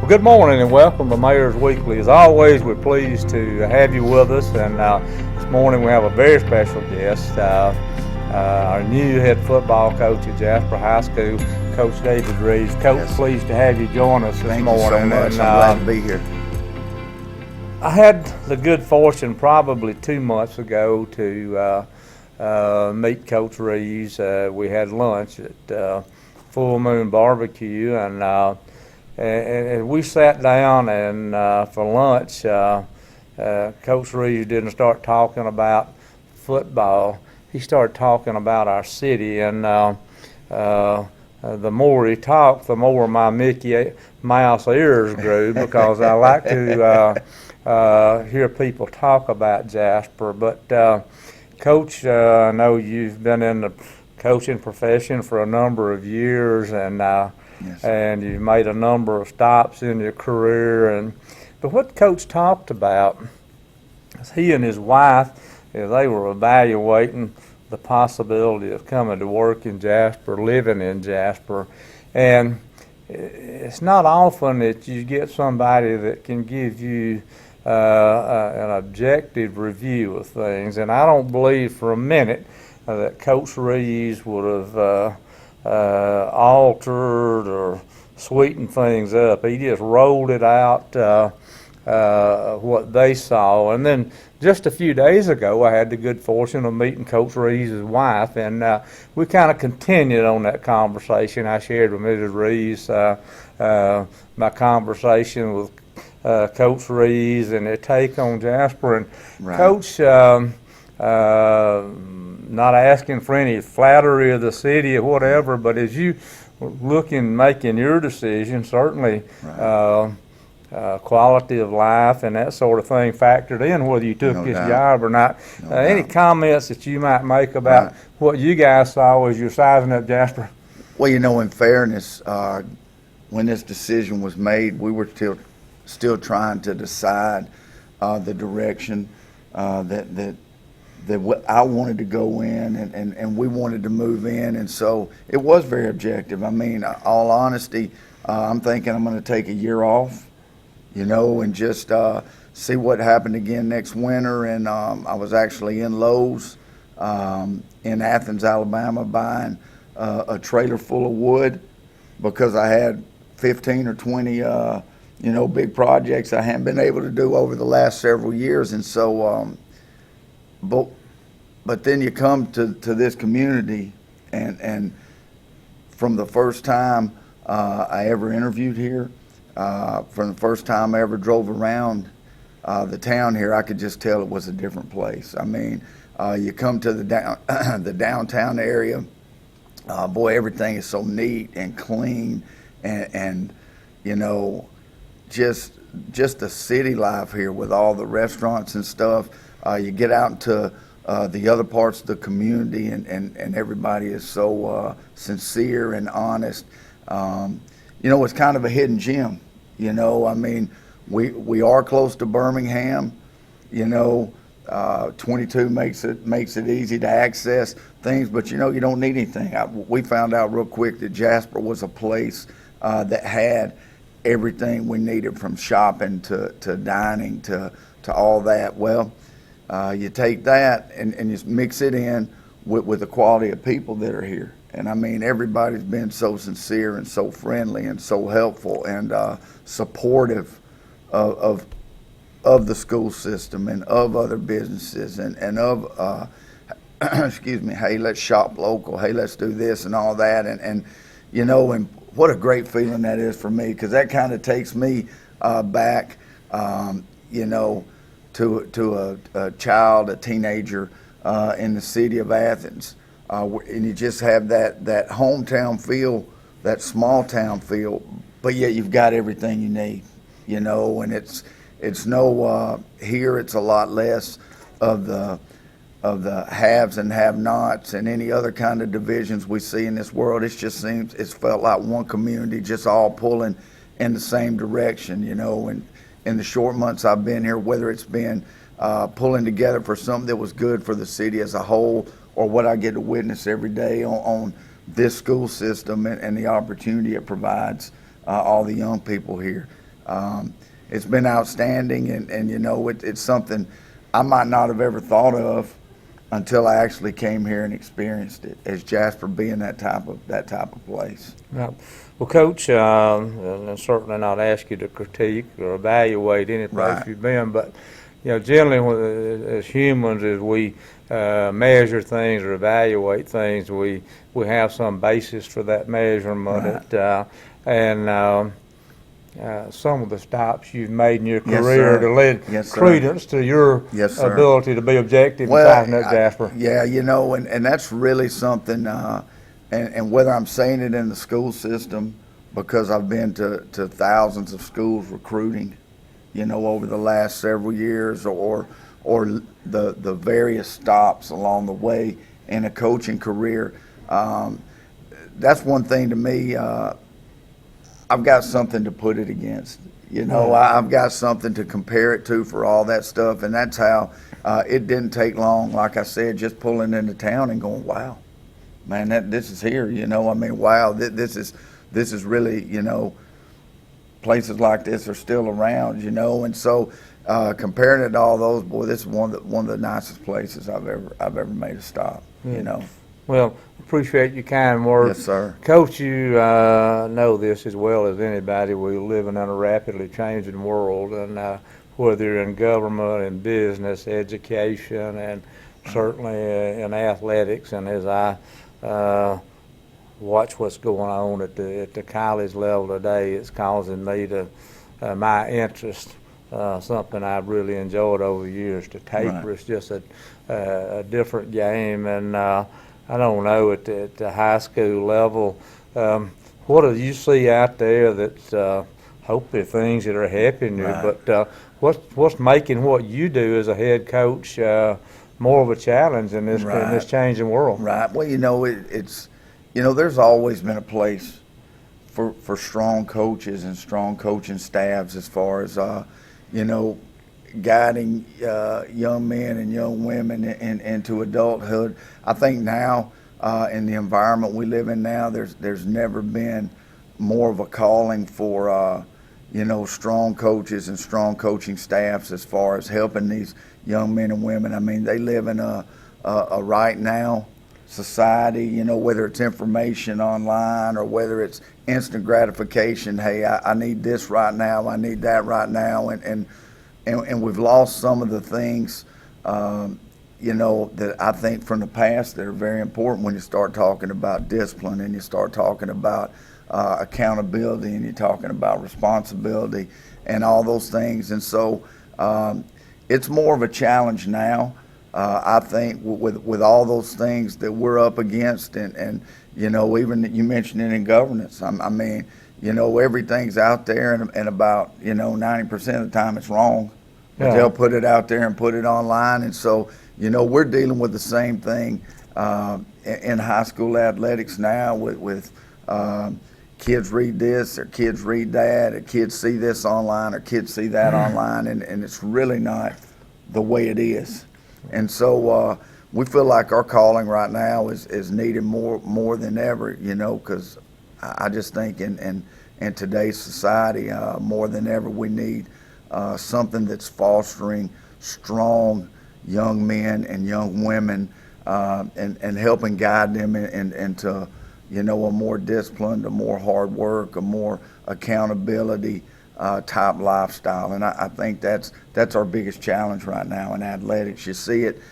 Well, good morning and welcome to Mayor's Weekly. As always, we're pleased to have you with us, and this morning we have a very special guest, our new head football coach at Jasper High School, Coach David Reeves. Coach, Yes. Pleased to have you join us this morning. Thank you so much. And, I'm glad to be here. I had the good fortune probably 2 months ago to meet Coach Reeves. We had lunch at Full Moon Barbecue, and we sat down and for lunch, Coach Reeves didn't start talking about football. He started talking about our city, and the more he talked, the more my Mickey Mouse ears grew, because I like to hear people talk about Jasper. But Coach, I know you've been in the coaching profession for a number of years, and Yes. and you've made a number of stops in your career. But what Coach talked about is he and his wife, they were evaluating the possibility of coming to work in Jasper, living in Jasper. And it's not often that you get somebody that can give you an objective review of things. And I don't believe for a minute that Coach Reeves would have altered or sweetened things up. He just rolled it out, what they saw. And then just a few days ago, I had the good fortune of meeting Coach Reeves' wife, and we kind of continued on that conversation. I shared with Mrs. Reeves my conversation with Coach Reeves and their take on Jasper. And Right. Coach, not asking for any flattery of the city or whatever, but as you making your decision, certainly Right. quality of life and that sort of thing factored in whether you took No this doubt. job or not. No Any doubt. comments that you might make about Right. what you guys saw as you're sizing up Jasper? Well, in fairness, when this decision was made, we were still trying to decide the direction that I wanted to go in, and we wanted to move in, and so it was very objective. I mean, all honesty, I'm thinking I'm going to take a year off, and just see what happened again next winter. And I was actually in Lowe's in Athens, Alabama, buying a trailer full of wood, because I had 15 or 20 big projects I hadn't been able to do over the last several years. And so but then you come to this community, and from the first time I ever interviewed here, from the first time I ever drove around the town here, I could just tell it was a different place. I mean, you come to the downtown area, boy, everything is so neat and clean, and just the city life here with all the restaurants and stuff. You get out into the other parts of the community, and everybody is so sincere and honest. It's kind of a hidden gem. I mean, we are close to Birmingham. 22 makes it easy to access things, but you don't need anything. We found out real quick that Jasper was a place that had everything we needed, from shopping to dining to all that. Well, you take that and you mix it in with the quality of people that are here. And I mean, everybody's been so sincere and so friendly and so helpful and supportive of the school system and of other businesses and of excuse me, hey, let's shop local, hey, let's do this and all that. And what a great feeling that is for me, because that kind of takes me back, to a child, a teenager in the city of Athens, and you just have that hometown feel, that small town feel, but yet you've got everything you need, and it's no here it's a lot less of the haves and have-nots and any other kind of divisions we see in this world. It's felt like one community just all pulling in the same direction, and in the short months I've been here, whether it's been pulling together for something that was good for the city as a whole, or what I get to witness every day on this school system and the opportunity it provides all the young people here. It's been outstanding, and you know, it's something I might not have ever thought of until I actually came here and experienced it, as Jasper being that type of place. Right. Well, Coach, and certainly not ask you to critique or evaluate any place Right. you've been, but you know, generally, as humans, as we measure things or evaluate things, we have some basis for that measurement. Right. And some of the stops you've made in your Yes, career sir. to lend Yes, sir. credence to your Yes, sir. ability to be objective and Well, tighten up, Jasper. yeah, you know, and that's really something, and whether I'm saying it in the school system, because I've been to thousands of schools recruiting, you know, over the last several years, or the various stops along the way in a coaching career, that's one thing to me. I've got something to put it against. You know, I've got something to compare it to for all that stuff, and that's how it didn't take long. Like I said, just pulling into town and going, "Wow, man, this is here." You know, I mean, wow, this is really, you know, places like this are still around. You know, and so comparing it to all those, boy, this is one of the nicest places I've ever made a stop. You know. Well, appreciate your kind words. Yes, sir. Coach, you know this as well as anybody. We're living in a rapidly changing world, and whether you're in government, in business, education, and certainly in athletics, and as I watch what's going on at the college level today, it's causing me to, my interest, something I've really enjoyed over the years, to taper. Right. It's just a different game, and I don't know, at the high school level, what do you see out there that's hopefully things that are helping you, Right. but what's making what you do as a head coach more of a challenge in this changing world? Right. Well, you know, it's, you know, there's always been a place for strong coaches and strong coaching staffs as far as, you know, guiding young men and young women into adulthood. I think now, in the environment we live in now, there's never been more of a calling for you know, strong coaches and strong coaching staffs as far as helping these young men and women. I mean, they live in a right now society, you know, whether it's information online or whether it's instant gratification. Hey, I need this right now, I need that right now, and we've lost some of the things, you know, that I think from the past that are very important when you start talking about discipline and you start talking about accountability and you're talking about responsibility and all those things. And so it's more of a challenge now, I think, with all those things that we're up against. And you know, even you mentioned it in governance. I mean, you know, everything's out there, and about, you know, 90% of the time it's wrong. But they'll put it out there and put it online. And so, you know, we're dealing with the same thing in high school athletics now with kids read this or kids read that, or kids see this online or kids see that online, and it's really not the way it is. And so we feel like our calling right now is needed more than ever, you know, because I just think in today's society, more than ever, we need something that's fostering strong young men and young women, and helping guide them into, you know, a more disciplined, a more hard work, a more accountability type lifestyle. And I think that's our biggest challenge right now in athletics. You see it,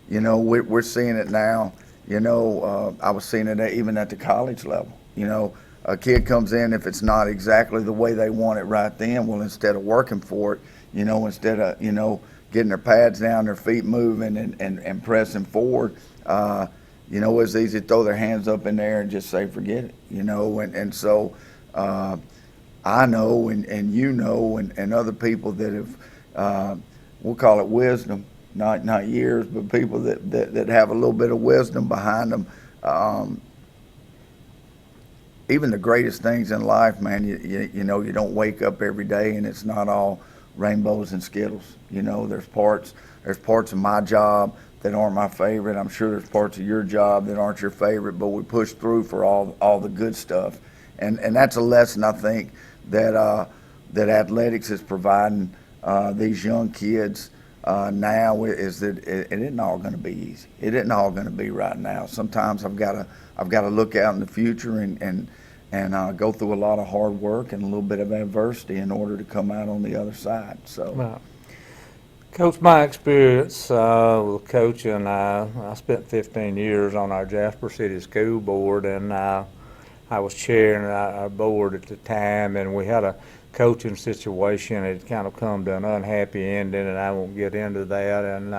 you know, we're seeing it now. You know, I was seeing it even at the college level. You know, a kid comes in, if it's not exactly the way they want it right then, well, instead of working for it, you know, instead of, you know, getting their pads down, their feet moving and pressing forward, you know, it's easy to throw their hands up in there and just say, forget it, you know. And so I know, and you know, and other people that have, we'll call it wisdom, not years, but people that have a little bit of wisdom behind them. Even the greatest things in life, man, you know, you don't wake up every day and it's not all rainbows and Skittles. You know, there's parts of my job that aren't my favorite. I'm sure there's parts of your job that aren't your favorite, but we push through for all the good stuff. And that's a lesson, I think, that that athletics is providing these young kids now is that it isn't all going to be easy. It isn't all going to be right now. Sometimes I've got to look out in the future and go through a lot of hard work and a little bit of adversity in order to come out on the other side. So. Right. Coach, my experience with coaching, I spent 15 years on our Jasper City School Board, and I was chairing our board at the time, and we had a coaching situation. It kind of come to an unhappy ending, and I won't get into that. And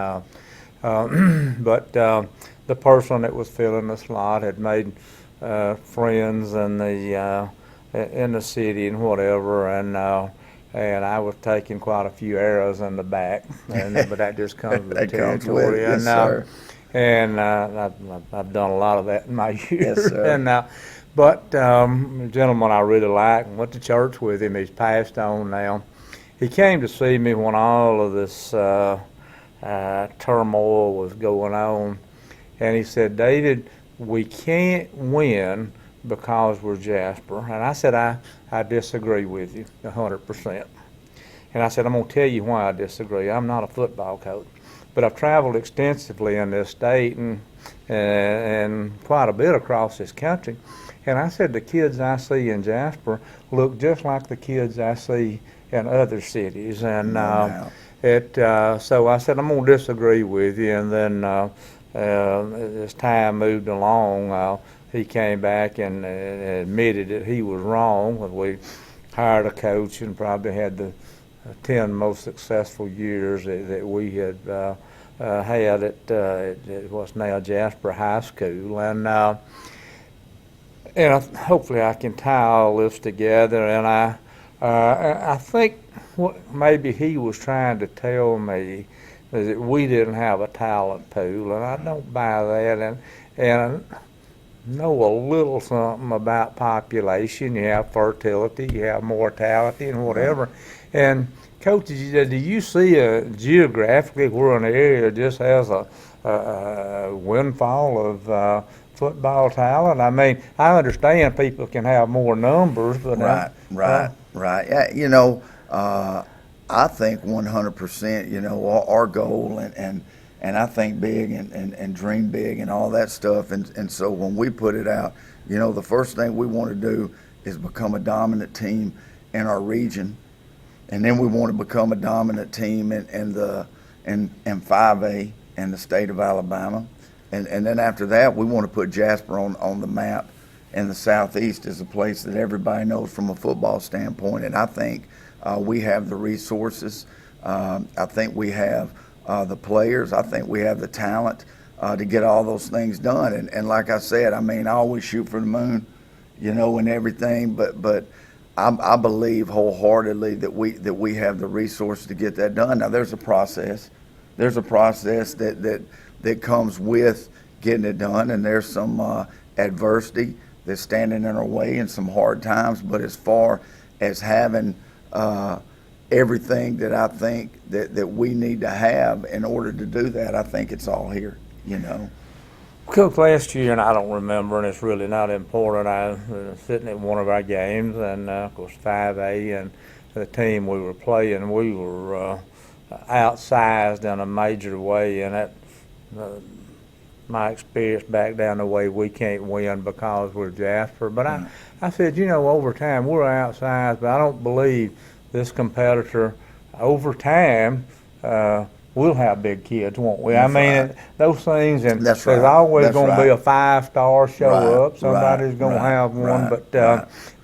but the person that was filling the slot had made friends in the city and whatever, and I was taking quite a few arrows in the back, but that just comes with the territory. Yes, sir. And I've done a lot of that in my years. Yes, sir. And but a gentleman I really like and went to church with him. He's passed on now. He came to see me when all of this turmoil was going on, and he said, "David, we can't win because we're Jasper." And I said, I disagree with you 100%. And I said, I'm going to tell you why I disagree. I'm not a football coach, but I've traveled extensively in this state and quite a bit across this country. And I said, the kids I see in Jasper look just like the kids I see in other cities. And so I said, I'm going to disagree with you. And then as time moved along, he came back and admitted that he was wrong. When we hired a coach and probably had the 10 most successful years that we had had at what's now Jasper High School. And hopefully I can tie all this together. And I think what maybe he was trying to tell me is that we didn't have a talent pool, and I don't buy that. And know a little something about population. You have fertility, you have mortality, and whatever. And coaches, do you see geographically where an area just has a windfall of football talent? I mean, I understand people can have more numbers, but right. Yeah, you know, I think 100%. You know, our goal and I think big and dream big and all that stuff. And so when we put it out, you know, the first thing we want to do is become a dominant team in our region. And then we want to become a dominant team in 5A in the state of Alabama. And then after that, we want to put Jasper on the map in the Southeast as a place that everybody knows from a football standpoint. And I think we have the resources. I think we have the players. I think we have the talent to get all those things done. And like I said, I mean, I always shoot for the moon, you know, and everything. But I believe wholeheartedly that we have the resources to get that done. Now, there's a process. There's a process that comes with getting it done, and there's some adversity that's standing in our way and some hard times. But as far as having everything that I think that we need to have in order to do that, I think it's all here, you know. Coach, last year, and I don't remember, and it's really not important, I was sitting at one of our games, and of course 5A, and the team we were playing, we were outsized in a major way, and that my experience back down the way we can't win because we're Jasper. But I said, you know, over time we're outsized, but I don't believe this competitor over time we'll have big kids, won't we? That's I mean, right. Those things, and That's there's right. always That's going to right. be a 5-star show Right. up. Somebody's going to have one,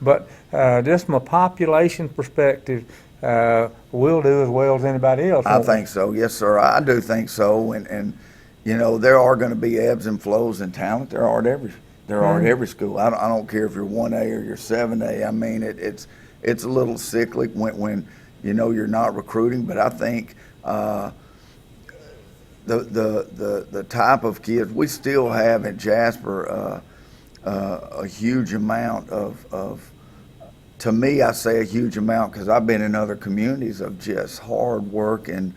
but just from a population perspective, we'll do as well as anybody else. I think so. Yes, sir. I do think so. And you know, there are going to be ebbs and flows in talent. There are at every school. I don't care if you're 1A or you're 7A. I mean, it's a little cyclic when you know you're not recruiting. But I think the type of kids we still have at Jasper, a huge amount of to me, I say a huge amount because I've been in other communities of just hard work and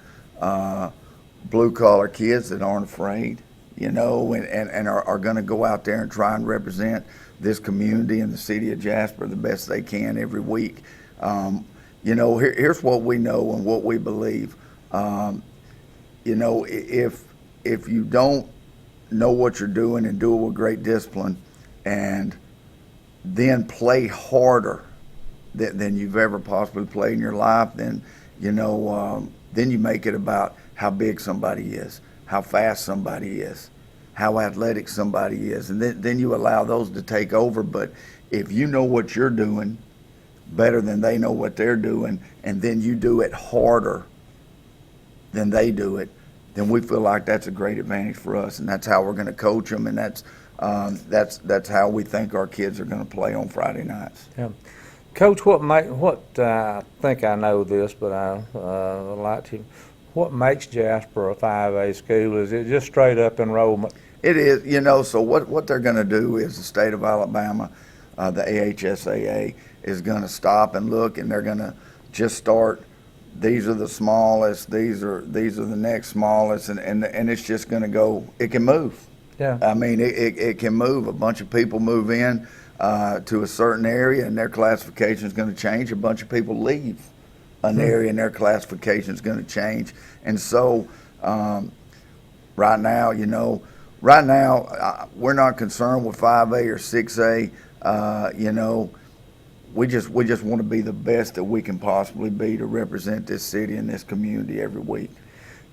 blue-collar kids that aren't afraid, you know, and are going to go out there and try and represent this community and the city of Jasper the best they can every week. here's what we know and what we believe. If you don't know what you're doing and do it with great discipline, and then play harder than you've ever possibly played in your life, then you make it about how big somebody is, how fast somebody is, how athletic somebody is, and then you allow those to take over. But if you know what you're doing better than they know what they're doing, and then you do it harder than they do it, then we feel like that's a great advantage for us, and that's how we're going to coach them, and that's how we think our kids are going to play on Friday nights. Yeah. Coach, I think I know this, but I'd like to. What makes Jasper a 5A school? Is it just straight up enrollment? It is, so what they're going to do is the state of Alabama, the AHSAA, is going to stop and look, and they're going to just start. These are the smallest. These are the next smallest, and it's just going to go. It can move. Yeah. I mean, it can move. A bunch of people move in to a certain area, and their classification is going to change. A bunch of people leave an area, and their classification is going to change. And so, right now, we're not concerned with 5A or 6A. We just want to be the best that we can possibly be to represent this city and this community every week.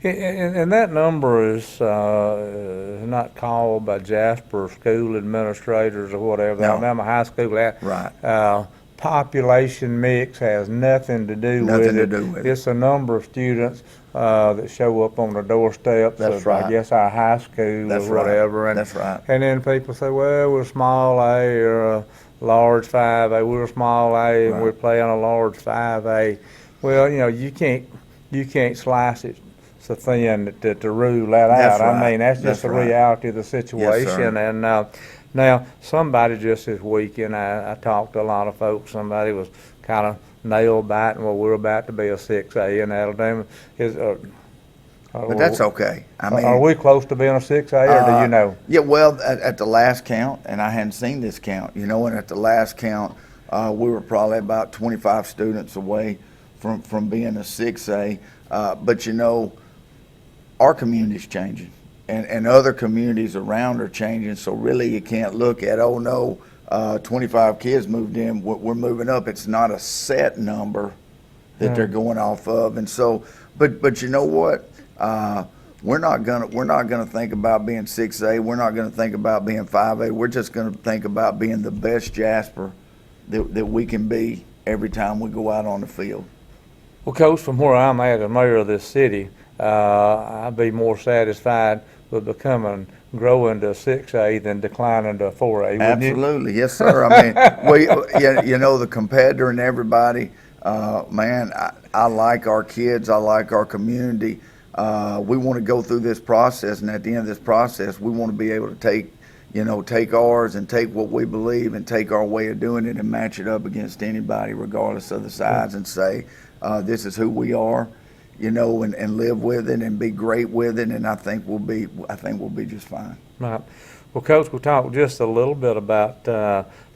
And that number is not called by Jasper school administrators or whatever. No. Alabama High School. Right. Population mix has nothing to do with it. It's a number of students that show up on the doorsteps That's of, right. I guess, our high school That's or whatever. Right. And, That's right. And then people say, well, we're small A or a large 5A. We're a small A and Right. we're playing a large 5A. Well, you can't slice it so thin to rule that That's out. right. I mean, that's just the right. reality of the situation. Yes, sir. And now, somebody just this weekend, I talked to a lot of folks. Somebody was kind of nail biting. Well, we're about to be a 6A in Alabama. But that's okay. I mean, are we close to being a 6A, or do you know? Yeah, well, at the last count, and I hadn't seen this count, and at the last count, we were probably about 25 students away from being a 6A. But our community's changing, and other communities around are changing. So really, you can't look at 25 kids moved in. We're moving up. It's not a set number that they're going off of, and so. But you know what? We're not gonna think about being 6A. We're not gonna think about being 5A. We're just gonna think about being the best Jasper that we can be every time we go out on the field. Well, Coach, from where I'm at as mayor of this city, I'd be more satisfied with growing to a 6A than declining to a 4A. Absolutely, yes, sir. I mean, the competitor and everybody. Man, I like our kids. I like our community. We want to go through this process, and at the end of this process, we want to be able to take ours and take what we believe and take our way of doing it and match it up against anybody, regardless of the size, and say, this is who we are, and live with it and be great with it. And I think we'll be just fine. Right. Well, Coach, we'll talk just a little bit about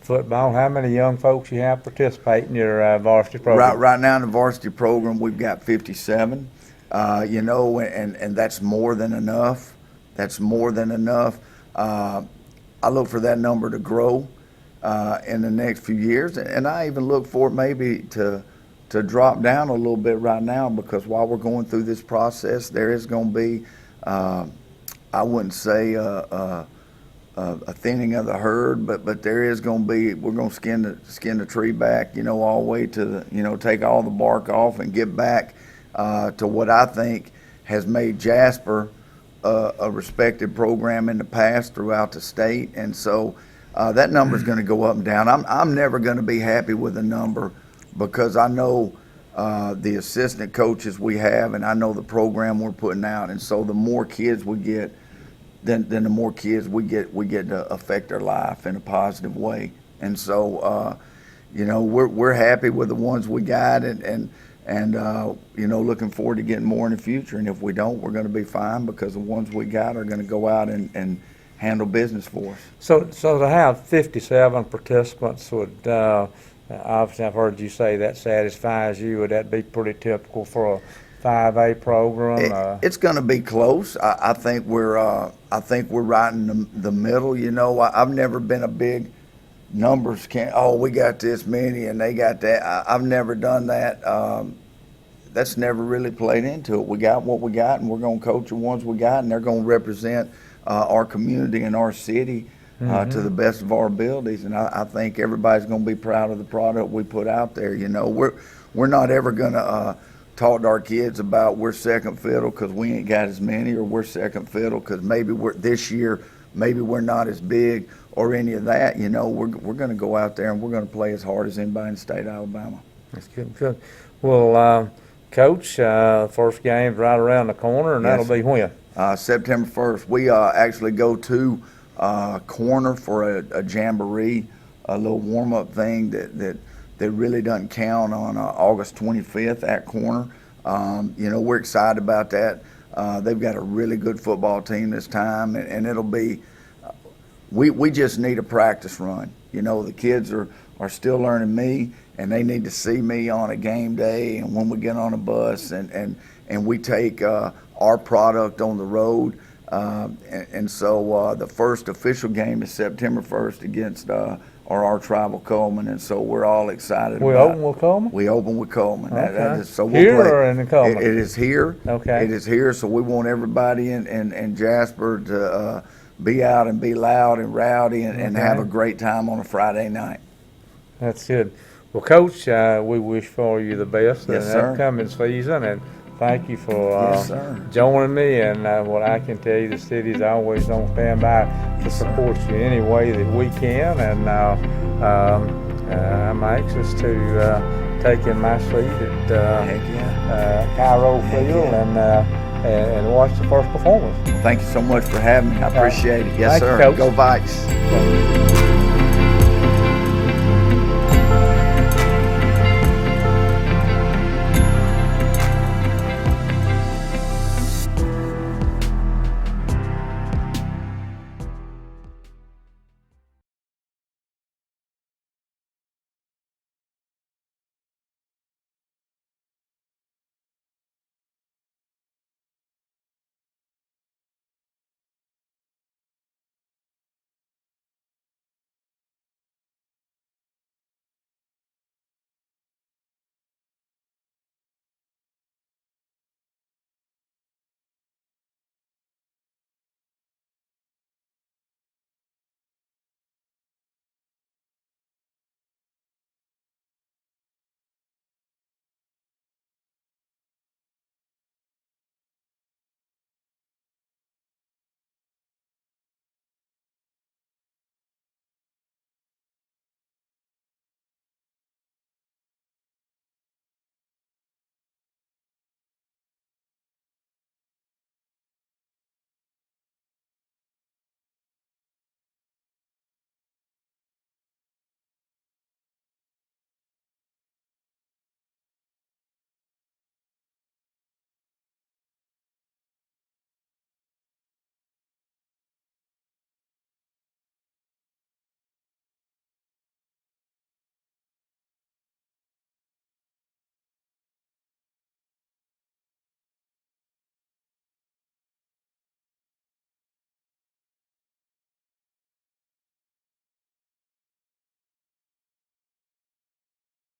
football. How many young folks you have participate in your varsity program? Right now in the varsity program, we've got 57. And that's more than enough. That's more than enough. I look for that number to grow in the next few years, and I even look for it maybe to drop down a little bit right now, because while we're going through this process, there is going to be, I wouldn't say a thinning of the herd, but there is going to be. We're going to skin the tree back, all the way to take all the bark off and get back to what I think has made Jasper a respected program in the past throughout the state. And so that number is going to go up and down. I'm never going to be happy with a number, because I know the assistant coaches we have, and I know the program we're putting out. And so the more kids we get, then the more kids we get to affect their life in a positive way. And so we're happy with the ones we got, and looking forward to getting more in the future. And if we don't, we're going to be fine, because the ones we got are going to go out and handle business for us. So to have 57 participants would, Obviously, I've heard you say that satisfies you. Would that be pretty typical for a 5A program? It's going to be close. I think we're right in the middle. You know, I've never been a big numbers. We got this many and they got that. I've never done that. That's never really played into it. We got what we got, and we're going to coach the ones we got, and they're going to represent our community and our city to the best of our abilities. And I think everybody's going to be proud of the product we put out there. You know, we're not ever going to talk to our kids about we're second fiddle because we ain't got as many, or we're second fiddle because maybe this year maybe we're not as big, or any of that. You know, we're going to go out there and we're going to play as hard as anybody in the state of Alabama. That's good. Well, Coach, first game's right around the corner, and that'll be when? September 1st. We actually go to Corner for a jamboree, a little warm-up thing that really doesn't count on August 25th at Corner. You know, we're excited about that. They've got a really good football team this time, and it'll be we just need a practice run. You know, the kids are still learning me, and they need to see me on a game day and when we get on a bus and we take our product on the road. And so the first official game is September 1st against our rival Coleman, and so we're all excited about it. We open with Coleman? We open with Coleman. Okay. So we'll Here play. or in the Coleman? It is here. Okay. It is here, so we want everybody in Jasper to be out and be loud and rowdy and have a great time on a Friday night. That's good. Well, Coach, we wish for you the best in Yes, the sir. upcoming season, and thank you for Yes, sir. joining me. And what I can tell you, the city's always on standby to support you any way that we can. And I'm anxious to take in my seat at Cairo Field and watch the first performance. Thank you so much for having me. I appreciate it. Yes, Thank you, sir. Coach. Go Vikes.